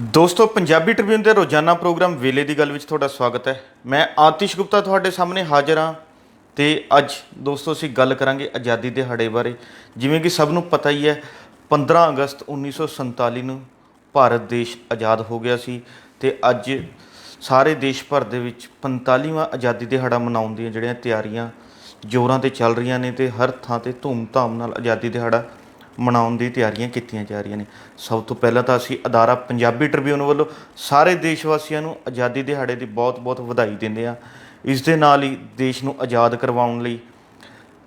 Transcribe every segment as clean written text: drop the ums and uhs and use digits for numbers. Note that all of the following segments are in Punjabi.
ਦੋਸਤੋ ਪੰਜਾਬੀ ਟ੍ਰਿਬਿਊਨ ਦੇ ਰੋਜ਼ਾਨਾ ਪ੍ਰੋਗਰਾਮ ਵੇਲੇ ਦੀ ਗੱਲ ਵਿੱਚ ਤੁਹਾਡਾ ਸਵਾਗਤ ਹੈ। ਮੈਂ ਆਤਿਸ਼ ਗੁਪਤਾ ਤੁਹਾਡੇ ਸਾਹਮਣੇ ਹਾਜ਼ਰ ਹਾਂ ਤੇ ਅੱਜ ਦੋਸਤੋ ਅਸੀਂ ਗੱਲ ਕਰਾਂਗੇ ਆਜ਼ਾਦੀ ਦਿਹਾੜੇ ਬਾਰੇ। ਜਿਵੇਂ ਕਿ ਸਭ ਨੂੰ ਪਤਾ ਹੀ ਹੈ 15 ਅਗਸਤ 1947 ਨੂੰ ਭਾਰਤ ਦੇਸ਼ ਆਜ਼ਾਦ ਹੋ ਗਿਆ ਸੀ ਤੇ ਅੱਜ ਸਾਰੇ ਦੇਸ਼ ਭਰ ਦੇ ਵਿੱਚ 45ਵਾਂ ਆਜ਼ਾਦੀ ਦਿਹਾੜਾ ਮਨਾਉਣ ਦੀਆਂ ਜਿਹੜੀਆਂ ਤਿਆਰੀਆਂ ਜ਼ੋਰਾਂ 'ਤੇ ਚੱਲ ਰਹੀਆਂ ਨੇ ਤੇ ਹਰ ਥਾਂ 'ਤੇ ਧੂਮ-ਧਾਮ ਨਾਲ ਆਜ਼ਾਦੀ ਦਿਹਾੜਾ ਮਨਾਉਣ ਦੀ ਤਿਆਰੀਆਂ ਕੀਤੀਆਂ ਜਾ ਰਹੀਆਂ ਨੇ। ਸਭ ਤੋਂ ਪਹਿਲਾਂ ਤਾਂ ਅਸੀਂ ਅਦਾਰਾ ਪੰਜਾਬੀ ਟ੍ਰਿਬਿਊਨ ਵੱਲੋਂ ਸਾਰੇ ਦੇਸ਼ ਵਾਸੀਆਂ ਨੂੰ ਆਜ਼ਾਦੀ ਦਿਹਾੜੇ ਦੀ ਬਹੁਤ-ਬਹੁਤ ਵਧਾਈ ਦਿੰਦੇ ਹਾਂ। ਇਸ ਦੇ ਨਾਲ ਹੀ ਦੇਸ਼ ਨੂੰ ਆਜ਼ਾਦ ਕਰਵਾਉਣ ਲਈ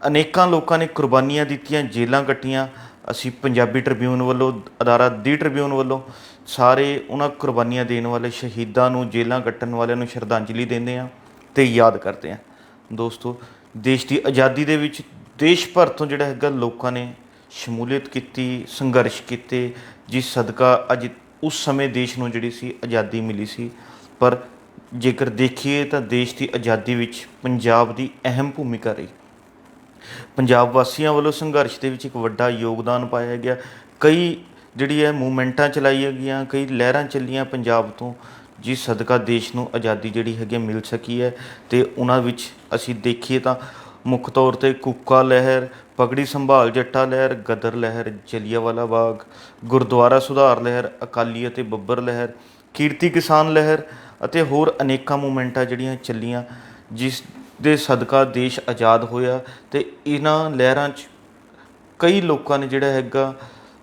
ਅਨੇਕਾਂ ਲੋਕਾਂ ਨੇ ਕੁਰਬਾਨੀਆਂ ਦਿੱਤੀਆਂ, ਜੇਲ੍ਹਾਂ ਕੱਟੀਆਂ। ਅਸੀਂ ਪੰਜਾਬੀ ਟ੍ਰਿਬਿਊਨ ਵੱਲੋਂ, ਅਦਾਰਾ ਦੀ ਟ੍ਰਿਬਿਊਨ ਵੱਲੋਂ ਸਾਰੇ ਉਹਨਾਂ ਕੁਰਬਾਨੀਆਂ ਦੇਣ ਵਾਲੇ ਸ਼ਹੀਦਾਂ ਨੂੰ, ਜੇਲ੍ਹਾਂ ਕੱਟਣ ਵਾਲਿਆਂ ਨੂੰ ਸ਼ਰਧਾਂਜਲੀ ਦਿੰਦੇ ਹਾਂ ਅਤੇ ਯਾਦ ਕਰਦੇ ਹਾਂ। ਦੋਸਤੋ, ਦੇਸ਼ ਦੀ ਆਜ਼ਾਦੀ ਦੇ ਵਿੱਚ ਦੇਸ਼ ਭਰ ਤੋਂ ਜਿਹੜਾ ਹੈਗਾ ਲੋਕਾਂ ਨੇ ਸ਼ਮੂਲੀਅਤ ਕੀਤੀ, ਸੰਘਰਸ਼ ਕੀਤੇ, ਜਿਸ ਸਦਕਾ ਅੱਜ ਉਸ ਸਮੇਂ ਦੇਸ਼ ਨੂੰ ਜਿਹੜੀ ਸੀ ਆਜ਼ਾਦੀ ਮਿਲੀ ਸੀ। ਪਰ ਜੇਕਰ ਦੇਖੀਏ ਤਾਂ ਦੇਸ਼ ਦੀ ਆਜ਼ਾਦੀ ਵਿੱਚ ਪੰਜਾਬ ਦੀ ਅਹਿਮ ਭੂਮਿਕਾ ਰਹੀ। ਪੰਜਾਬ ਵਾਸੀਆਂ ਵੱਲੋਂ ਸੰਘਰਸ਼ ਦੇ ਵਿੱਚ ਇੱਕ ਵੱਡਾ ਯੋਗਦਾਨ ਪਾਇਆ ਗਿਆ। ਕਈ ਜਿਹੜੀ ਹੈ ਮੂਵਮੈਂਟਾਂ ਚਲਾਈਆਂ ਗਈਆਂ, ਕਈ ਲਹਿਰਾਂ ਚੱਲੀਆਂ ਪੰਜਾਬ ਤੋਂ, ਜਿਸ ਸਦਕਾ ਦੇਸ਼ ਨੂੰ ਆਜ਼ਾਦੀ ਜਿਹੜੀ ਹੈਗੀ ਮਿਲ ਸਕੀ ਹੈ। ਅਤੇ ਉਹਨਾਂ ਵਿੱਚ ਅਸੀਂ ਦੇਖੀਏ ਤਾਂ ਮੁੱਖ ਤੌਰ 'ਤੇ ਕੂਕਾ ਲਹਿਰ, ਪਗੜੀ ਸੰਭਾਲ ਜੱਟਾ ਲਹਿਰ, ਗਦਰ ਲਹਿਰ, ਜਲਿਆਂਵਾਲਾ ਬਾਗ, ਗੁਰਦੁਆਰਾ ਸੁਧਾਰ ਲਹਿਰ, ਅਕਾਲੀ ਅਤੇ ਬੱਬਰ ਲਹਿਰ, ਕਿਰਤੀ ਕਿਸਾਨ ਲਹਿਰ ਅਤੇ ਹੋਰ ਅਨੇਕਾਂ ਮੂਵਮੈਂਟਾਂ ਜਿਹੜੀਆਂ ਚੱਲੀਆਂ, ਜਿਸ ਦੇ ਸਦਕਾ ਦੇਸ਼ ਆਜ਼ਾਦ ਹੋਇਆ। ਅਤੇ ਇਹਨਾਂ ਲਹਿਰਾਂ 'ਚ ਕਈ ਲੋਕਾਂ ਨੇ ਜਿਹੜਾ ਹੈਗਾ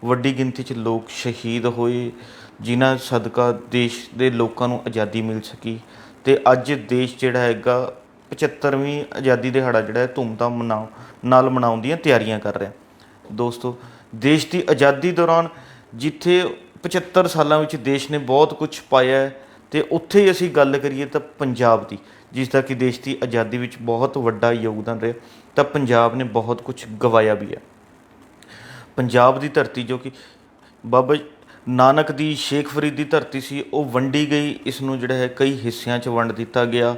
ਵੱਡੀ ਗਿਣਤੀ 'ਚ ਲੋਕ ਸ਼ਹੀਦ ਹੋਏ, ਜਿਨ੍ਹਾਂ ਸਦਕਾ ਦੇਸ਼ ਦੇ ਲੋਕਾਂ ਨੂੰ ਆਜ਼ਾਦੀ ਮਿਲ ਸਕੀ। ਅਤੇ ਅੱਜ ਦੇਸ਼ ਜਿਹੜਾ ਹੈਗਾ 75ਵੀਂ ਆਜ਼ਾਦੀ ਦਿਹਾੜਾ ਜਿਹੜਾ ਹੈ ਧੂਮਧਾਮ ਨਾਲ ਮਨਾਉਣ ਦੀਆਂ ਤਿਆਰੀਆਂ ਕਰ ਰਿਹਾ। ਦੋਸਤੋ, ਦੇਸ਼ ਦੀ ਆਜ਼ਾਦੀ ਦੌਰਾਨ ਜਿੱਥੇ 75 ਸਾਲਾਂ ਵਿੱਚ ਦੇਸ਼ ਨੇ ਬਹੁਤ ਕੁਛ ਪਾਇਆ ਹੈ, ਅਤੇ ਉੱਥੇ ਹੀ ਅਸੀਂ ਗੱਲ ਕਰੀਏ ਤਾਂ ਪੰਜਾਬ ਦੀ, ਜਿਸ ਦਾ ਕਿ ਦੇਸ਼ ਦੀ ਆਜ਼ਾਦੀ ਵਿੱਚ ਬਹੁਤ ਵੱਡਾ ਯੋਗਦਾਨ ਰਿਹਾ, ਤਾਂ ਪੰਜਾਬ ਨੇ ਬਹੁਤ ਕੁਛ ਗਵਾਇਆ ਵੀ ਹੈ। ਪੰਜਾਬ ਦੀ ਧਰਤੀ ਜੋ ਕਿ ਬਾਬਾ ਨਾਨਕ ਦੀ, ਸ਼ੇਖ ਫਰੀਦ ਦੀ ਧਰਤੀ ਸੀ, ਉਹ ਵੰਡੀ ਗਈ। ਇਸ ਨੂੰ ਜਿਹੜਾ ਹੈ ਕਈ ਹਿੱਸਿਆਂ 'ਚ ਵੰਡ ਦਿੱਤਾ ਗਿਆ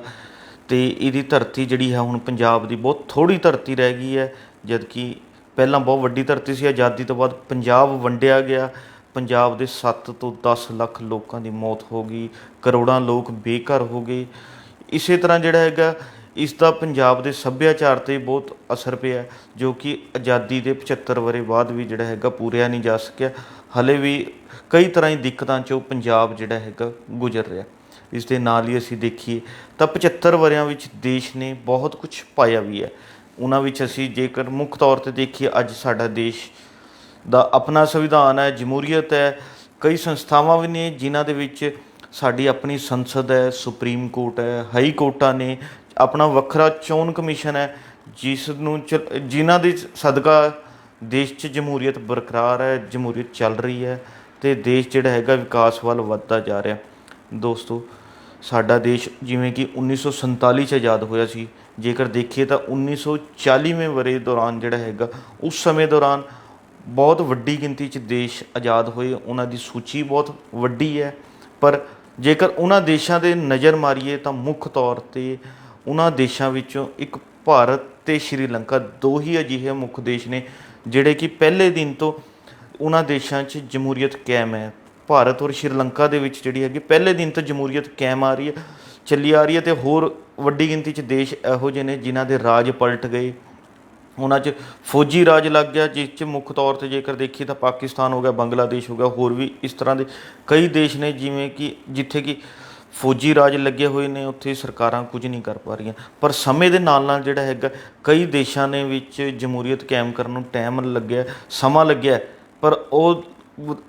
ਅਤੇ ਇਹਦੀ ਧਰਤੀ ਜਿਹੜੀ ਹੈ ਹੁਣ ਪੰਜਾਬ ਦੀ ਬਹੁਤ ਥੋੜ੍ਹੀ ਧਰਤੀ ਰਹਿ ਗਈ ਹੈ, ਜਦਕਿ ਪਹਿਲਾਂ ਬਹੁਤ ਵੱਡੀ ਧਰਤੀ ਸੀ। ਆਜ਼ਾਦੀ ਤੋਂ ਬਾਅਦ ਪੰਜਾਬ ਵੰਡਿਆ ਗਿਆ। ਪੰਜਾਬ ਦੇ 7 ਤੋਂ 10 ਲੱਖ ਲੋਕਾਂ ਦੀ ਮੌਤ ਹੋ ਗਈ, ਕਰੋੜਾਂ ਲੋਕ ਬੇਘਰ ਹੋ ਗਏ। ਇਸੇ ਤਰ੍ਹਾਂ ਜਿਹੜਾ ਹੈਗਾ ਇਸ ਦਾ ਪੰਜਾਬ ਦੇ ਸੱਭਿਆਚਾਰ 'ਤੇ ਬਹੁਤ ਅਸਰ ਪਿਆ, ਜੋ ਕਿ ਆਜ਼ਾਦੀ ਦੇ 75 ਵਰ੍ਹੇ ਬਾਅਦ ਵੀ ਜਿਹੜਾ ਹੈਗਾ ਪੂਰਿਆ ਨਹੀਂ ਜਾ ਸਕਿਆ। ਹਾਲੇ ਵੀ ਕਈ ਤਰ੍ਹਾਂ ਦੀ ਦਿੱਕਤਾਂ 'ਚੋਂ ਪੰਜਾਬ ਜਿਹੜਾ ਹੈਗਾ ਗੁਜ਼ਰ ਰਿਹਾ। ਇਸ ਦੇ ਨਾਲ ਹੀ ਅਸੀਂ ਦੇਖੀਏ ਤਾਂ 75 ਵਰ੍ਹਿਆਂ ਵਿੱਚ ਦੇਸ਼ ਨੇ ਬਹੁਤ ਕੁਛ ਪਾਇਆ ਵੀ ਹੈ। ਉਹਨਾਂ ਵਿੱਚ ਅਸੀਂ ਜੇਕਰ ਮੁੱਖ ਤੌਰ 'ਤੇ ਦੇਖੀਏ, ਅੱਜ ਸਾਡਾ ਦੇਸ਼ ਦਾ ਆਪਣਾ ਸੰਵਿਧਾਨ ਹੈ, ਜਮਹੂਰੀਅਤ ਹੈ, ਕਈ ਸੰਸਥਾਵਾਂ ਵੀ ਨੇ ਜਿਨ੍ਹਾਂ ਦੇ ਵਿੱਚ ਸਾਡੀ ਆਪਣੀ ਸੰਸਦ ਹੈ, ਸੁਪਰੀਮ ਕੋਰਟ ਹੈ, ਹਾਈ ਕੋਰਟਾਂ ਨੇ, ਆਪਣਾ ਵੱਖਰਾ ਚੋਣ ਕਮਿਸ਼ਨ ਹੈ, ਜਿਨ੍ਹਾਂ ਦੇ ਸਦਕਾ ਦੇਸ਼ 'ਚ ਜਮਹੂਰੀਅਤ ਬਰਕਰਾਰ ਹੈ, ਜਮਹੂਰੀਅਤ ਚੱਲ ਰਹੀ ਹੈ ਅਤੇ ਦੇਸ਼ ਜਿਹੜਾ ਹੈਗਾ ਵਿਕਾਸ ਵੱਲ ਵੱਧਦਾ ਜਾ ਰਿਹਾ। ਦੋਸਤੋ, ਸਾਡਾ ਦੇਸ਼ ਜਿਵੇਂ ਕਿ 1947 'ਚ ਆਜ਼ਾਦ ਹੋਇਆ ਸੀ, ਜੇਕਰ ਦੇਖੀਏ ਤਾਂ 1940ਵੇਂ ਵਰ੍ਹੇ ਦੌਰਾਨ ਜਿਹੜਾ ਹੈਗਾ ਉਸ ਸਮੇਂ ਦੌਰਾਨ ਬਹੁਤ ਵੱਡੀ ਗਿਣਤੀ 'ਚ ਦੇਸ਼ ਆਜ਼ਾਦ ਹੋਏ। ਉਹਨਾਂ ਦੀ ਸੂਚੀ ਬਹੁਤ ਵੱਡੀ ਹੈ, ਪਰ ਜੇਕਰ ਉਹਨਾਂ ਦੇਸ਼ਾਂ 'ਤੇ ਨਜ਼ਰ ਮਾਰੀਏ ਤਾਂ ਮੁੱਖ ਤੌਰ 'ਤੇ ਉਹਨਾਂ ਦੇਸ਼ਾਂ ਵਿੱਚੋਂ ਇੱਕ ਭਾਰਤ ਅਤੇ ਸ਼੍ਰੀਲੰਕਾ ਦੋ ਹੀ ਅਜਿਹੇ ਮੁੱਖ ਦੇਸ਼ ਨੇ ਜਿਹੜੇ ਕਿ ਪਹਿਲੇ ਦਿਨ ਤੋਂ ਉਹਨਾਂ ਦੇਸ਼ਾਂ 'ਚ ਜਮਹੂਰੀਅਤ ਕਾਇਮ ਹੈ। ਭਾਰਤ ਔਰ ਸ਼੍ਰੀਲੰਕਾ ਦੇ ਵਿੱਚ ਜਿਹੜੀ ਹੈਗੀ ਪਹਿਲੇ ਦਿਨ ਤੋਂ ਜਮਹੂਰੀਅਤ ਕਾਇਮ ਆ ਰਹੀ ਹੈ, ਚੱਲੀ ਆ ਰਹੀ ਹੈ। ਅਤੇ ਹੋਰ ਵੱਡੀ ਗਿਣਤੀ 'ਚ ਦੇਸ਼ ਇਹੋ ਜਿਹੇ ਨੇ ਜਿਨ੍ਹਾਂ ਦੇ ਰਾਜ ਪਲਟ ਗਏ, ਉਹਨਾਂ 'ਚ ਫੌਜੀ ਰਾਜ ਲੱਗ ਗਿਆ, ਜਿਸ 'ਚ ਮੁੱਖ ਤੌਰ 'ਤੇ ਜੇਕਰ ਦੇਖੀਏ ਤਾਂ ਪਾਕਿਸਤਾਨ ਹੋ ਗਿਆ, ਬੰਗਲਾਦੇਸ਼ ਹੋ ਗਿਆ, ਹੋਰ ਵੀ ਇਸ ਤਰ੍ਹਾਂ ਦੇ ਕਈ ਦੇਸ਼ ਨੇ ਜਿਵੇਂ ਕਿ ਜਿੱਥੇ ਕਿ ਫੌਜੀ ਰਾਜ ਲੱਗੇ ਹੋਏ ਨੇ, ਉੱਥੇ ਸਰਕਾਰਾਂ ਕੁਝ ਨਹੀਂ ਕਰ ਪਾ ਰਹੀਆਂ। ਪਰ ਸਮੇਂ ਦੇ ਨਾਲ ਨਾਲ ਜਿਹੜਾ ਹੈਗਾ ਕਈ ਦੇਸ਼ਾਂ ਨੇ ਵਿੱਚ ਜਮਹੂਰੀਅਤ ਕਾਇਮ ਕਰਨ ਨੂੰ ਟਾਈਮ ਲੱਗਿਆ, ਸਮਾਂ ਲੱਗਿਆ, ਪਰ ਉਹ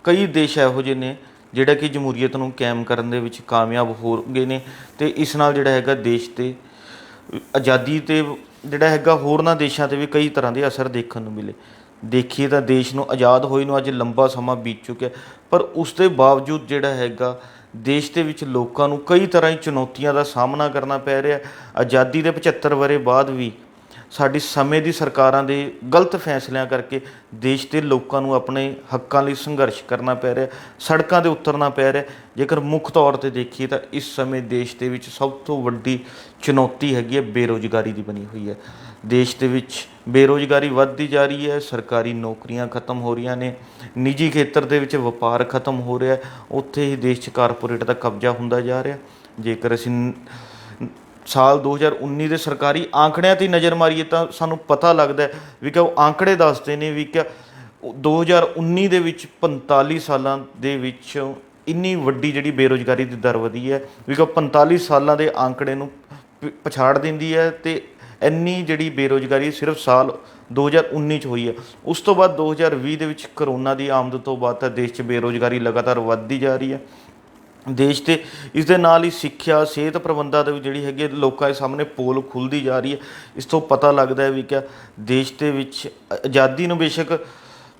ਕਈ ਦੇਸ਼ ਇਹੋ ਜਿਹੇ ਨੇ ਜਿਹੜਾ ਕਿ ਜਮਹੂਰੀਅਤ ਨੂੰ ਕਾਇਮ ਕਰਨ ਦੇ ਵਿੱਚ ਕਾਮਯਾਬ ਹੋ ਗਏ ਨੇ। ਅਤੇ ਇਸ ਨਾਲ ਜਿਹੜਾ ਹੈਗਾ ਦੇਸ਼ 'ਤੇ ਆਜ਼ਾਦੀ 'ਤੇ ਜਿਹੜਾ ਹੈਗਾ ਹੋਰਨਾਂ ਦੇਸ਼ਾਂ 'ਤੇ ਵੀ ਕਈ ਤਰ੍ਹਾਂ ਦੇ ਅਸਰ ਦੇਖਣ ਨੂੰ ਮਿਲੇ। ਦੇਖੀਏ ਤਾਂ ਦੇਸ਼ ਨੂੰ ਆਜ਼ਾਦ ਹੋਏ ਨੂੰ ਅੱਜ ਲੰਬਾ ਸਮਾਂ ਬੀਤ ਚੁੱਕਿਆ, ਪਰ ਉਸ ਦੇ ਬਾਵਜੂਦ ਜਿਹੜਾ ਹੈਗਾ ਦੇਸ਼ ਦੇ ਵਿੱਚ ਲੋਕਾਂ ਨੂੰ ਕਈ ਤਰ੍ਹਾਂ ਦੀ ਚੁਣੌਤੀਆਂ ਦਾ ਸਾਹਮਣਾ ਕਰਨਾ ਪੈ ਰਿਹਾ। ਆਜ਼ਾਦੀ ਦੇ 75 ਵਰ੍ਹੇ ਬਾਅਦ ਵੀ ਸਾਡੀ ਸਮੇਂ ਦੀ ਸਰਕਾਰਾਂ ਦੇ ਗਲਤ ਫੈਸਲਿਆਂ ਕਰਕੇ ਦੇਸ਼ ਦੇ ਲੋਕਾਂ ਨੂੰ ਆਪਣੇ ਹੱਕਾਂ ਲਈ ਸੰਘਰਸ਼ ਕਰਨਾ ਪੈ ਰਿਹਾ, ਸੜਕਾਂ 'ਤੇ ਉਤਰਨਾ ਪੈ ਰਿਹਾ। ਜੇਕਰ ਮੁੱਖ ਤੌਰ 'ਤੇ ਦੇਖੀਏ ਤਾਂ ਇਸ ਸਮੇਂ ਦੇਸ਼ ਦੇ ਵਿੱਚ ਸਭ ਤੋਂ ਵੱਡੀ ਚੁਣੌਤੀ ਹੈਗੀ ਹੈ ਬੇਰੁਜ਼ਗਾਰੀ ਦੀ ਬਣੀ ਹੋਈ ਹੈ। ਦੇਸ਼ ਦੇ ਵਿੱਚ ਬੇਰੁਜ਼ਗਾਰੀ ਵੱਧਦੀ ਜਾ ਰਹੀ ਹੈ, ਸਰਕਾਰੀ ਨੌਕਰੀਆਂ ਖਤਮ ਹੋ ਰਹੀਆਂ ਨੇ, ਨਿੱਜੀ ਖੇਤਰ ਦੇ ਵਿੱਚ ਵਪਾਰ ਖਤਮ ਹੋ ਰਿਹਾ, ਉੱਥੇ ਹੀ ਦੇਸ਼ 'ਚ ਕਾਰਪੋਰੇਟ ਦਾ ਕਬਜ਼ਾ ਹੁੰਦਾ ਜਾ ਰਿਹਾ। ਜੇਕਰ ਅਸੀਂ ਸਾਲ 2019 ਦੇ ਸਰਕਾਰੀ ਆંકੜਿਆਂ 'ਤੇ ਨਜ਼ਰ ਮਾਰੀਏ ਤਾਂ ਸਾਨੂੰ ਪਤਾ ਲੱਗਦਾ ਵੀ ਕਿ ਉਹ ਆંકੜੇ ਦੱਸਦੇ ਨੇ ਵੀ ਕਿ 2019 ਦੇ ਵਿੱਚ 45 ਸਾਲਾਂ ਦੇ ਵਿੱਚ ਇੰਨੀ ਵੱਡੀ ਜਿਹੜੀ ਬੇਰੁਜ਼ਗਾਰੀ ਦੀ ਦਰ ਵਧੀ ਹੈ ਵੀ ਕਿ 45 ਸਾਲਾਂ ਦੇ ਆંકੜੇ ਨੂੰ ਪਛਾੜ ਦਿੰਦੀ ਹੈ। ਅਤੇ ਇੰਨੀ ਜਿਹੜੀ ਬੇਰੁਜ਼ਗਾਰੀ ਸਿਰਫ ਸਾਲ 2019 'ਚ ਹੋਈ ਹੈ। ਉਸ ਤੋਂ ਬਾਅਦ 2020 ਦੇ ਵਿੱਚ ਕਰੋਨਾ ਦੀ ਆਮਦ ਤੋਂ ਬਾਅਦ ਤਾਂ ਦੇਸ਼ 'ਚ ਬੇਰੁਜ਼ਗਾਰੀ ਲਗਾਤਾਰ ਵੱਧਦੀ ਜਾ ਰਹੀ ਹੈ। ਦੇਸ਼ 'ਤੇ ਇਸ ਦੇ ਨਾਲ ਹੀ ਸਿੱਖਿਆ ਸਿਹਤ ਪ੍ਰਬੰਧਾਂ ਦੀ ਜਿਹੜੀ ਹੈਗੀ ਲੋਕਾਂ ਦੇ ਸਾਹਮਣੇ ਪੋਲ ਖੁੱਲ੍ਹਦੀ ਜਾ ਰਹੀ ਹੈ। ਇਸ ਤੋਂ ਪਤਾ ਲੱਗਦਾ ਹੈ ਵੀ ਕਿ ਦੇਸ਼ ਦੇ ਵਿੱਚ ਆਜ਼ਾਦੀ ਨੂੰ ਬੇਸ਼ੱਕ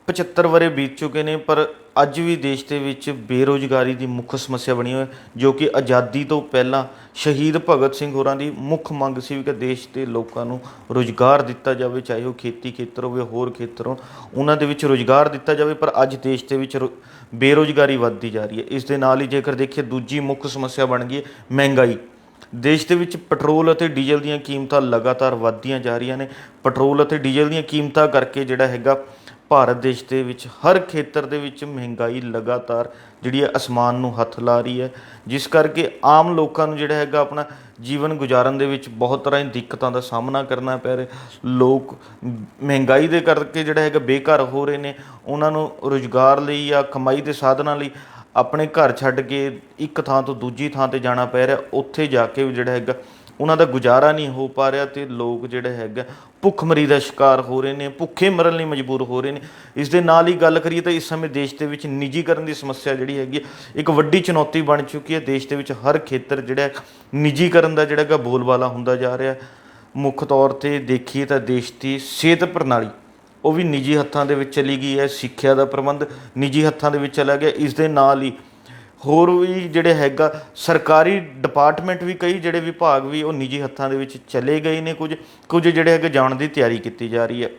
75 ਵਰ੍ਹੇ ਬੀਤ ਚੁੱਕੇ ਨੇ, ਪਰ ਅੱਜ ਵੀ ਦੇਸ਼ ਦੇ ਵਿੱਚ ਬੇਰੁਜ਼ਗਾਰੀ ਦੀ ਮੁੱਖ ਸਮੱਸਿਆ ਬਣੀ ਹੋਈ ਹੈ, ਜੋ ਕਿ ਆਜ਼ਾਦੀ ਤੋਂ ਪਹਿਲਾਂ ਸ਼ਹੀਦ ਭਗਤ ਸਿੰਘ ਹੋਰਾਂ ਦੀ ਮੁੱਖ ਮੰਗ ਸੀ ਕਿ ਦੇਸ਼ ਦੇ ਲੋਕਾਂ ਨੂੰ ਰੁਜ਼ਗਾਰ ਦਿੱਤਾ ਜਾਵੇ, ਚਾਹੇ ਉਹ ਖੇਤੀ ਖੇਤਰ ਹੋਵੇ, ਹੋਰ ਖੇਤਰ ਹੋਣ, ਉਹਨਾਂ ਦੇ ਵਿੱਚ ਰੁਜ਼ਗਾਰ ਦਿੱਤਾ ਜਾਵੇ। ਪਰ ਅੱਜ ਦੇਸ਼ ਦੇ ਵਿੱਚ ਬੇਰੁਜ਼ਗਾਰੀ ਵੱਧਦੀ ਜਾ ਰਹੀ ਹੈ। ਇਸ ਦੇ ਨਾਲ ਹੀ ਜੇਕਰ ਦੇਖੀਏ ਦੂਜੀ ਮੁੱਖ ਸਮੱਸਿਆ ਬਣ ਗਈ ਹੈ ਮਹਿੰਗਾਈ। ਦੇਸ਼ ਦੇ ਵਿੱਚ ਪੈਟਰੋਲ ਅਤੇ ਡੀਜ਼ਲ ਦੀਆਂ ਕੀਮਤਾਂ ਲਗਾਤਾਰ ਵੱਧਦੀਆਂ ਜਾ ਰਹੀਆਂ ਨੇ। ਪੈਟਰੋਲ ਅਤੇ ਡੀਜ਼ਲ ਦੀਆਂ ਕੀਮਤਾਂ ਕਰਕੇ ਜਿਹੜਾ ਹੈਗਾ ਭਾਰਤ ਦੇਸ਼ ਦੇ ਵਿੱਚ ਹਰ ਖੇਤਰ ਦੇ ਵਿੱਚ ਮਹਿੰਗਾਈ ਲਗਾਤਾਰ ਜਿਹੜੀ ਹੈ ਅਸਮਾਨ ਨੂੰ ਹੱਥ ਲਾ ਰਹੀ ਹੈ, ਜਿਸ ਕਰਕੇ ਆਮ ਲੋਕਾਂ ਨੂੰ ਜਿਹੜਾ ਹੈਗਾ ਆਪਣਾ ਜੀਵਨ ਗੁਜ਼ਾਰਨ ਦੇ ਵਿੱਚ ਬਹੁਤ ਤਰ੍ਹਾਂ ਦੀ ਦਿੱਕਤਾਂ ਦਾ ਸਾਹਮਣਾ ਕਰਨਾ ਪੈ ਰਿਹਾ। ਲੋਕ ਮਹਿੰਗਾਈ ਦੇ ਕਰਕੇ ਜਿਹੜਾ ਹੈਗਾ ਬੇਘਰ ਹੋ ਰਹੇ ਨੇ। ਉਹਨਾਂ ਨੂੰ ਰੁਜ਼ਗਾਰ ਲਈ ਜਾਂ ਕਮਾਈ ਦੇ ਸਾਧਨਾਂ ਲਈ ਆਪਣੇ ਘਰ ਛੱਡ ਕੇ ਇੱਕ ਥਾਂ ਤੋਂ ਦੂਜੀ ਥਾਂ 'ਤੇ ਜਾਣਾ ਪੈ ਰਿਹਾ। ਉੱਥੇ ਜਾ ਕੇ ਵੀ ਜਿਹੜਾ ਹੈਗਾ ਉਹਨਾਂ ਦਾ ਗੁਜ਼ਾਰਾ ਨਹੀਂ ਹੋ ਪਾ ਰਿਹਾ ਅਤੇ ਲੋਕ ਜਿਹੜਾ ਹੈਗਾ ਭੁੱਖਮਰੀ ਦਾ ਸ਼ਿਕਾਰ ਹੋ ਰਹੇ ਨੇ, ਭੁੱਖੇ ਮਰਨ ਲਈ ਮਜਬੂਰ ਹੋ ਰਹੇ ਨੇ। ਇਸ ਦੇ ਨਾਲ ਹੀ ਗੱਲ ਕਰੀਏ ਤਾਂ ਇਸ ਸਮੇਂ ਦੇਸ਼ ਦੇ ਵਿੱਚ ਨਿੱਜੀਕਰਨ ਦੀ ਸਮੱਸਿਆ ਜਿਹੜੀ ਹੈਗੀ ਇੱਕ ਵੱਡੀ ਚੁਣੌਤੀ ਬਣ ਚੁੱਕੀ ਹੈ। ਦੇਸ਼ ਦੇ ਵਿੱਚ ਹਰ ਖੇਤਰ ਜਿਹੜਾ ਨਿੱਜੀਕਰਨ ਦਾ ਜਿਹੜਾ ਹੈਗਾ ਬੋਲਬਾਲਾ ਹੁੰਦਾ ਜਾ ਰਿਹਾ। ਮੁੱਖ ਤੌਰ 'ਤੇ ਦੇਖੀਏ ਤਾਂ ਦੇਸ਼ ਦੀ ਸਿਹਤ ਪ੍ਰਣਾਲੀ ਉਹ ਵੀ ਨਿੱਜੀ ਹੱਥਾਂ ਦੇ ਵਿੱਚ ਚਲੀ ਗਈ ਹੈ। ਸਿੱਖਿਆ ਦਾ ਪ੍ਰਬੰਧ ਨਿੱਜੀ ਹੱਥਾਂ ਦੇ ਵਿੱਚ ਚਲਾ ਗਿਆ। ਇਸ ਦੇ ਨਾਲ ਹੀ ਹੋਰ ਵੀ ਜਿਹੜੇ ਹੈਗਾ ਸਰਕਾਰੀ ਡਿਪਾਰਟਮੈਂਟ ਵੀ, ਕਈ ਜਿਹੜੇ ਵਿਭਾਗ ਵੀ ਉਹ ਨਿੱਜੀ ਹੱਥਾਂ ਦੇ ਵਿੱਚ ਚਲੇ ਗਏ ਨੇ। ਕੁਝ ਜਿਹੜੇ ਹੈਗੇ ਜਾਣ ਦੀ ਤਿਆਰੀ ਕੀਤੀ ਜਾ ਰਹੀ ਹੈ,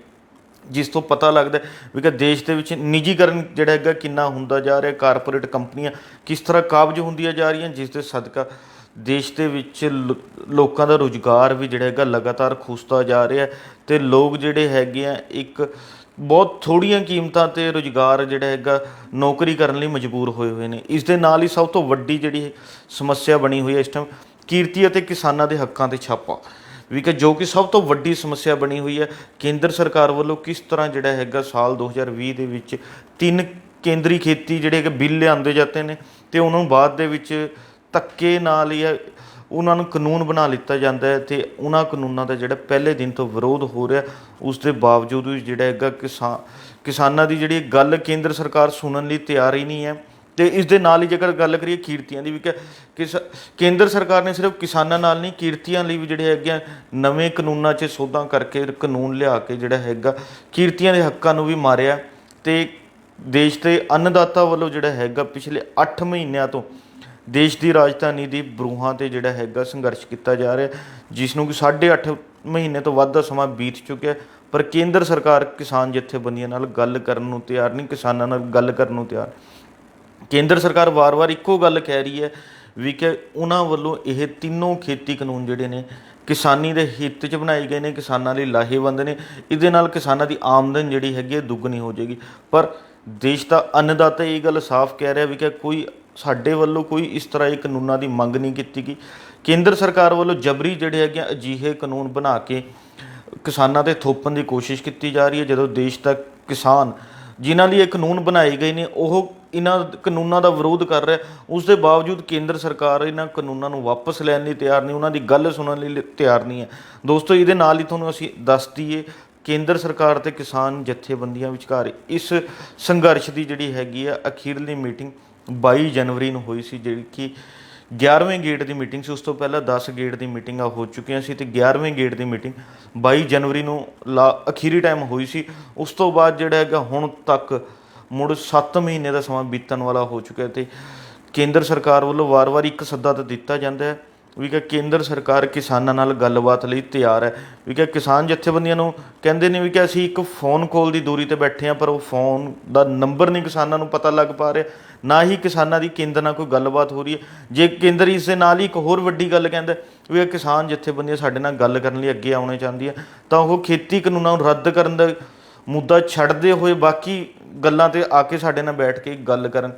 ਜਿਸ ਤੋਂ ਪਤਾ ਲੱਗਦਾ ਵੀ ਕਿ ਦੇਸ਼ ਦੇ ਵਿੱਚ ਨਿੱਜੀਕਰਨ ਜਿਹੜਾ ਹੈਗਾ ਕਿੰਨਾ ਹੁੰਦਾ ਜਾ ਰਿਹਾ। ਕਾਰਪੋਰੇਟ ਕੰਪਨੀਆਂ ਕਿਸ ਤਰ੍ਹਾਂ ਕਾਬਜ਼ ਹੁੰਦੀਆਂ ਜਾ ਰਹੀਆਂ, ਜਿਸ ਦੇ ਸਦਕਾ ਦੇਸ਼ ਦੇ ਵਿੱਚ ਲੋਕਾਂ ਦਾ ਰੁਜ਼ਗਾਰ ਵੀ ਜਿਹੜਾ ਹੈਗਾ ਲਗਾਤਾਰ ਖੁੱਸਦਾ ਜਾ ਰਿਹਾ ਅਤੇ ਲੋਕ ਜਿਹੜੇ ਹੈਗੇ ਆ ਇੱਕ ਬਹੁਤ ਥੋੜ੍ਹੀਆਂ ਕੀਮਤਾਂ 'ਤੇ ਰੁਜ਼ਗਾਰ ਜਿਹੜਾ ਹੈਗਾ ਨੌਕਰੀ ਕਰਨ ਲਈ ਮਜਬੂਰ ਹੋਏ ਹੋਏ ਨੇ। ਇਸ ਦੇ ਨਾਲ ਹੀ ਸਭ ਤੋਂ ਵੱਡੀ ਜਿਹੜੀ ਸਮੱਸਿਆ ਬਣੀ ਹੋਈ ਹੈ ਇਸ ਟਾਈਮ ਕਿਰਤੀ ਅਤੇ ਕਿਸਾਨਾਂ ਦੇ ਹੱਕਾਂ 'ਤੇ ਛਾਪਾ ਵੀ ਕਿ ਜੋ ਕਿ ਸਭ ਤੋਂ ਵੱਡੀ ਸਮੱਸਿਆ ਬਣੀ ਹੋਈ ਹੈ। ਕੇਂਦਰ ਸਰਕਾਰ ਵੱਲੋਂ ਕਿਸ ਤਰ੍ਹਾਂ ਜਿਹੜਾ ਹੈਗਾ ਸਾਲ 2020 ਦੇ ਵਿੱਚ 3 ਕੇਂਦਰੀ ਖੇਤੀ ਜਿਹੜੇ ਹੈਗੇ ਬਿੱਲ ਲਿਆਂਦੇ ਜਾਂਦੇ ਨੇ ਅਤੇ ਉਹਨਾਂ ਨੂੰ ਬਾਅਦ ਦੇ ਵਿੱਚ ਧੱਕੇ ਨਾਲ ਹੀ ਉਹਨਾਂ ਨੂੰ ਕਾਨੂੰਨ ਬਣਾ ਲਿੱਤਾ ਜਾਂਦਾ ਹੈ ਅਤੇ ਉਹਨਾਂ ਕਾਨੂੰਨਾਂ ਦਾ ਜਿਹੜਾ ਪਹਿਲੇ ਦਿਨ ਤੋਂ ਵਿਰੋਧ ਹੋ ਰਿਹਾ। ਉਸ ਦੇ ਬਾਵਜੂਦ ਵੀ ਜਿਹੜਾ ਹੈਗਾ ਕਿਸਾਨਾਂ ਦੀ ਜਿਹੜੀ ਗੱਲ ਕੇਂਦਰ ਸਰਕਾਰ ਸੁਣਨ ਲਈ ਤਿਆਰ ਹੀ ਨਹੀਂ ਹੈ। ਅਤੇ ਇਸ ਦੇ ਨਾਲ ਹੀ ਜੇਕਰ ਗੱਲ ਕਰੀਏ ਕਿਰਤੀਆਂ ਦੀ ਵੀ ਕਿ ਕੇਂਦਰ ਸਰਕਾਰ ਨੇ ਸਿਰਫ ਕਿਸਾਨਾਂ ਨਾਲ ਨਹੀਂ, ਕਿਰਤੀਆਂ ਲਈ ਵੀ ਜਿਹੜੇ ਹੈਗੇ ਆ ਨਵੇਂ ਕਾਨੂੰਨਾਂ 'ਚ ਸੋਧਾਂ ਕਰਕੇ ਕਾਨੂੰਨ ਲਿਆ ਕੇ ਜਿਹੜਾ ਹੈਗਾ ਕਿਰਤੀਆਂ ਦੇ ਹੱਕਾਂ ਨੂੰ ਵੀ ਮਾਰਿਆ। ਅਤੇ ਦੇਸ਼ ਦੇ ਅੰਨਦਾਤਾ ਵੱਲੋਂ ਜਿਹੜਾ ਹੈਗਾ ਪਿਛਲੇ 8 ਮਹੀਨਿਆਂ ਤੋਂ ਦੇਸ਼ ਦੀ ਰਾਜਧਾਨੀ ਦੀ ਬਰੂਹਾਂ 'ਤੇ ਜਿਹੜਾ ਹੈਗਾ ਸੰਘਰਸ਼ ਕੀਤਾ ਜਾ ਰਿਹਾ, ਜਿਸ ਨੂੰ ਕਿ 8.5 ਮਹੀਨੇ ਤੋਂ ਵੱਧ ਦਾ ਸਮਾਂ ਬੀਤ ਚੁੱਕਿਆ। ਪਰ ਕੇਂਦਰ ਸਰਕਾਰ ਕਿਸਾਨ ਜਥੇਬੰਦੀਆਂ ਨਾਲ ਗੱਲ ਕਰਨ ਨੂੰ ਤਿਆਰ ਨਹੀਂ, ਕਿਸਾਨਾਂ ਨਾਲ ਗੱਲ ਕਰਨ ਨੂੰ ਤਿਆਰ। ਕੇਂਦਰ ਸਰਕਾਰ ਵਾਰ-ਵਾਰ ਇੱਕੋ ਗੱਲ ਕਹਿ ਰਹੀ ਹੈ ਵੀ ਕਿ ਉਹਨਾਂ ਵੱਲੋਂ ਇਹ ਤਿੰਨੋਂ ਖੇਤੀ ਕਾਨੂੰਨ ਜਿਹੜੇ ਨੇ ਕਿਸਾਨੀ ਦੇ ਹਿੱਤ 'ਚ ਬਣਾਏ ਗਏ ਨੇ, ਕਿਸਾਨਾਂ ਲਈ ਲਾਹੇਵੰਦ ਨੇ, ਇਹਦੇ ਨਾਲ ਕਿਸਾਨਾਂ ਦੀ ਆਮਦਨ ਜਿਹੜੀ ਹੈਗੀ ਹੈ ਦੁੱਗਣੀ ਹੋ ਜਾਏਗੀ। ਪਰ ਦੇਸ਼ ਦਾ ਅੰਨਦਾਤਾ ਇਹ ਗੱਲ ਸਾਫ਼ ਕਹਿ ਰਿਹਾ ਵੀ ਕਿ ਸਾਡੇ ਵੱਲੋਂ ਕੋਈ ਇਸ ਤਰ੍ਹਾਂ ਇਹ ਕਾਨੂੰਨਾਂ ਦੀ ਮੰਗ ਨਹੀਂ ਕੀਤੀ ਗਈ। ਕੇਂਦਰ ਸਰਕਾਰ ਵੱਲੋਂ ਜਬਰੀ ਜਿਹੜੇ ਹੈਗੇ ਅਜਿਹੇ ਕਾਨੂੰਨ ਬਣਾ ਕੇ ਕਿਸਾਨਾਂ 'ਤੇ ਥੋਪਣ ਦੀ ਕੋਸ਼ਿਸ਼ ਕੀਤੀ ਜਾ ਰਹੀ ਹੈ, ਜਦੋਂ ਦੇਸ਼ ਦਾ ਕਿਸਾਨ ਜਿਨ੍ਹਾਂ ਲਈ ਇਹ ਕਾਨੂੰਨ ਬਣਾਏ ਗਏ ਨੇ ਉਹ ਇਹਨਾਂ ਕਾਨੂੰਨਾਂ ਦਾ ਵਿਰੋਧ ਕਰ ਰਿਹਾ। ਉਸ ਦੇ ਬਾਵਜੂਦ ਕੇਂਦਰ ਸਰਕਾਰ ਇਹਨਾਂ ਕਾਨੂੰਨਾਂ ਨੂੰ ਵਾਪਸ ਲੈਣ ਲਈ ਤਿਆਰ ਨਹੀਂ, ਉਹਨਾਂ ਦੀ ਗੱਲ ਸੁਣਨ ਲਈ ਤਿਆਰ ਨਹੀਂ ਹੈ। ਦੋਸਤੋ, ਇਹਦੇ ਨਾਲ ਹੀ ਤੁਹਾਨੂੰ ਅਸੀਂ ਦੱਸ ਦਈਏ ਕੇਂਦਰ ਸਰਕਾਰ ਅਤੇ ਕਿਸਾਨ ਜਥੇਬੰਦੀਆਂ ਵਿਚਕਾਰ ਇਸ ਸੰਘਰਸ਼ ਦੀ ਜਿਹੜੀ ਹੈਗੀ ਆ ਅਖੀਰਲੀ ਮੀਟਿੰਗ 22 ਜਨਵਰੀ ਨੂੰ ਹੋਈ ਸੀ, ਜਿਹੜੀ ਕਿ 11ਵੇਂ ਗੇੜ ਦੀ ਮੀਟਿੰਗ ਸੀ। ਉਸ ਤੋਂ ਪਹਿਲਾਂ 10 ਗੇੜ ਦੀ ਮੀਟਿੰਗਾਂ ਹੋ ਚੁੱਕੀਆਂ ਸੀ ਅਤੇ 11ਵੇਂ ਗੇੜ ਦੀ ਮੀਟਿੰਗ 22 ਜਨਵਰੀ ਨੂੰ ਅਖੀਰੀ ਟਾਈਮ ਹੋਈ ਸੀ। ਉਸ ਤੋਂ ਬਾਅਦ ਜਿਹੜਾ ਹੈਗਾ ਹੁਣ ਤੱਕ ਮੁੜ 7 ਮਹੀਨੇ ਦਾ ਸਮਾਂ ਬੀਤਣ ਵਾਲਾ ਹੋ ਚੁੱਕਿਆ ਅਤੇ ਕੇਂਦਰ ਸਰਕਾਰ ਵੱਲੋਂ ਵਾਰ-ਵਾਰ ਇੱਕ ਸੱਦਾ ਤਾਂ ਦਿੱਤਾ ਜਾਂਦਾ ਹੈ ਵੀ ਕਿ ਕੇਂਦਰ ਸਰਕਾਰ ਕਿਸਾਨਾਂ ਨਾਲ ਗੱਲਬਾਤ ਲਈ ਤਿਆਰ ਹੈ। ਵੀ ਕਿ ਕਿਸਾਨ ਜਥੇਬੰਦੀਆਂ ਨੂੰ ਕਹਿੰਦੇ ਨੇ ਵੀ ਕਿ ਅਸੀਂ ਇੱਕ ਫੋਨ ਕਾਲ ਦੀ ਦੂਰੀ 'ਤੇ ਬੈਠੇ ਹਾਂ, ਪਰ ਉਹ ਫੋਨ ਦਾ ਨੰਬਰ ਨਹੀਂ ਕਿਸਾਨਾਂ ਨੂੰ ਪਤਾ ਲੱਗ ਪਾ ਰਿਹਾ, ਨਾ ਹੀ ਕਿਸਾਨਾਂ ਦੀ ਕੇਂਦਰ ਨਾਲ ਕੋਈ ਗੱਲਬਾਤ ਹੋ ਰਹੀ ਹੈ। ਜੇ ਕੇਂਦਰ ਇਸ ਦੇ ਨਾਲ ਹੀ ਇੱਕ ਹੋਰ ਵੱਡੀ ਗੱਲ ਕਹਿੰਦਾ ਵੀ ਇਹ ਕਿਸਾਨ ਜਥੇਬੰਦੀਆਂ ਸਾਡੇ ਨਾਲ ਗੱਲ ਕਰਨ ਲਈ ਅੱਗੇ ਆਉਣਾ ਚਾਹੁੰਦੀਆਂ, ਤਾਂ ਉਹ ਖੇਤੀ ਕਾਨੂੰਨਾਂ ਨੂੰ ਰੱਦ ਕਰਨ ਦਾ ਮੁੱਦਾ ਛੱਡਦੇ ਹੋਏ ਬਾਕੀ ਗੱਲਾਂ 'ਤੇ ਆ ਕੇ ਸਾਡੇ ਨਾਲ ਬੈਠ ਕੇ ਗੱਲ ਕਰਨ,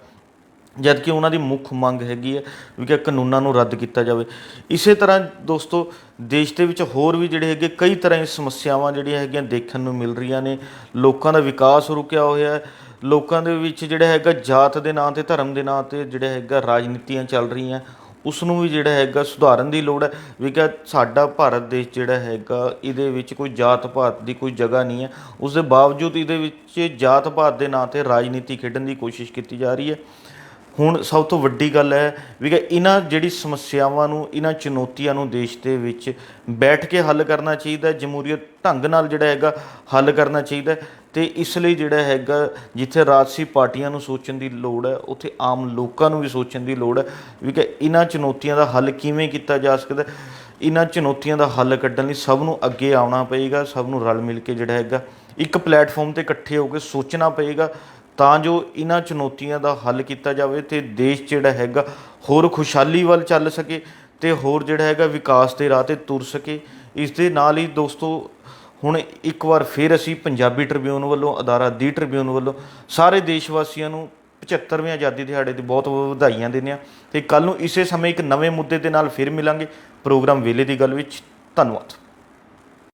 ਜਦ ਕਿ ਉਹਨਾਂ ਦੀ ਮੁੱਖ ਮੰਗ ਹੈਗੀ ਹੈ ਵੀ ਕਿ ਕਾਨੂੰਨਾਂ ਨੂੰ ਰੱਦ ਕੀਤਾ ਜਾਵੇ। ਇਸੇ ਤਰ੍ਹਾਂ ਦੋਸਤੋ ਦੇਸ਼ ਦੇ ਵਿੱਚ ਹੋਰ ਵੀ ਜਿਹੜੇ ਹੈਗੇ ਕਈ ਤਰ੍ਹਾਂ ਦੀ ਸਮੱਸਿਆਵਾਂ ਜਿਹੜੀਆਂ ਹੈਗੀਆਂ ਦੇਖਣ ਨੂੰ ਮਿਲ ਰਹੀਆਂ ਨੇ। ਲੋਕਾਂ ਦਾ ਵਿਕਾਸ ਰੁਕਿਆ ਹੋਇਆ ਹੈ, ਲੋਕਾਂ ਦੇ ਵਿੱਚ ਜਿਹੜਾ ਹੈਗਾ ਜਾਤ ਦੇ ਨਾਂ 'ਤੇ, ਧਰਮ ਦੇ ਨਾਂ 'ਤੇ ਜਿਹੜਾ ਹੈਗਾ ਰਾਜਨੀਤੀਆਂ ਚੱਲ ਰਹੀਆਂ, ਉਸ ਨੂੰ ਵੀ ਜਿਹੜਾ ਹੈਗਾ ਸੁਧਾਰਨ ਦੀ ਲੋੜ ਹੈ। ਵੀ ਕਿ ਸਾਡਾ ਭਾਰਤ ਦੇਸ਼ ਜਿਹੜਾ ਹੈਗਾ ਇਹਦੇ ਵਿੱਚ ਕੋਈ ਜਾਤ ਪਾਤ ਦੀ ਕੋਈ ਜਗ੍ਹਾ ਨਹੀਂ ਹੈ, ਉਸ ਦੇ ਬਾਵਜੂਦ ਇਹਦੇ ਵਿੱਚ ਜਾਤ ਪਾਤ ਦੇ ਨਾਂ 'ਤੇ ਰਾਜਨੀਤੀ ਖੇਡਣ ਦੀ ਕੋਸ਼ਿਸ਼ ਕੀਤੀ ਜਾ ਰਹੀ ਹੈ। ਹੁਣ ਸਭ ਤੋਂ ਵੱਡੀ ਗੱਲ ਹੈ ਵੀ ਕਿ ਇਹਨਾਂ ਜਿਹੜੀ ਸਮੱਸਿਆਵਾਂ ਨੂੰ, ਇਹਨਾਂ ਚੁਣੌਤੀਆਂ ਨੂੰ ਦੇਸ਼ ਦੇ ਵਿੱਚ ਬੈਠ ਕੇ ਹੱਲ ਕਰਨਾ ਚਾਹੀਦਾ, ਜਮਹੂਰੀਅਤ ਢੰਗ ਨਾਲ ਜਿਹੜਾ ਹੈਗਾ ਹੱਲ ਕਰਨਾ ਚਾਹੀਦਾ। ਅਤੇ ਇਸ ਲਈ ਜਿਹੜਾ ਹੈਗਾ ਜਿੱਥੇ ਰਾਜਸੀ ਪਾਰਟੀਆਂ ਨੂੰ ਸੋਚਣ ਦੀ ਲੋੜ ਹੈ, ਉੱਥੇ ਆਮ ਲੋਕਾਂ ਨੂੰ ਵੀ ਸੋਚਣ ਦੀ ਲੋੜ ਹੈ ਵੀ ਕਿ ਇਹਨਾਂ ਚੁਣੌਤੀਆਂ ਦਾ ਹੱਲ ਕਿਵੇਂ ਕੀਤਾ ਜਾ ਸਕਦਾ। ਇਹਨਾਂ ਚੁਣੌਤੀਆਂ ਦਾ ਹੱਲ ਕੱਢਣ ਲਈ ਸਭ ਨੂੰ ਅੱਗੇ ਆਉਣਾ ਪਏਗਾ, ਸਭ ਨੂੰ ਰਲ ਮਿਲ ਕੇ ਜਿਹੜਾ ਹੈਗਾ ਇੱਕ ਪਲੈਟਫਾਰਮ 'ਤੇ ਇਕੱਠੇ ਹੋ ਕੇ ਸੋਚਣਾ ਪਏਗਾ, ਤਾਂ ਜੋ ਇਹਨਾਂ ਚੁਣੌਤੀਆਂ ਦਾ ਹੱਲ ਕੀਤਾ ਜਾਵੇ ਅਤੇ ਦੇਸ਼ ਜਿਹੜਾ ਹੈਗਾ ਹੋਰ ਖੁਸ਼ਹਾਲੀ ਵੱਲ ਚੱਲ ਸਕੇ ਅਤੇ ਹੋਰ ਜਿਹੜਾ ਹੈਗਾ ਵਿਕਾਸ ਦੇ ਰਾਹ 'ਤੇ ਤੁਰ ਸਕੇ। ਇਸ ਦੇ ਨਾਲ ਹੀ ਦੋਸਤੋ ਹੁਣ ਇੱਕ ਵਾਰ ਫਿਰ ਅਸੀਂ ਪੰਜਾਬੀ ਟ੍ਰਿਬਿਊਨ ਵੱਲੋਂ, ਅਦਾਰਾ ਦੀ ਟ੍ਰਿਬਿਊਨ ਵੱਲੋਂ ਸਾਰੇ ਦੇਸ਼ ਵਾਸੀਆਂ ਨੂੰ 75ਵੇਂ ਆਜ਼ਾਦੀ ਦਿਹਾੜੇ ਦੀ ਬਹੁਤ ਬਹੁਤ ਵਧਾਈਆਂ ਦਿੰਦੇ ਹਾਂ। ਅਤੇ ਕੱਲ੍ਹ ਨੂੰ ਇਸੇ ਸਮੇਂ ਇੱਕ ਨਵੇਂ ਮੁੱਦੇ ਦੇ ਨਾਲ ਫਿਰ ਮਿਲਾਂਗੇ ਪ੍ਰੋਗਰਾਮ ਵੇਲੇ ਦੀ ਗੱਲ ਵਿੱਚ। ਧੰਨਵਾਦ।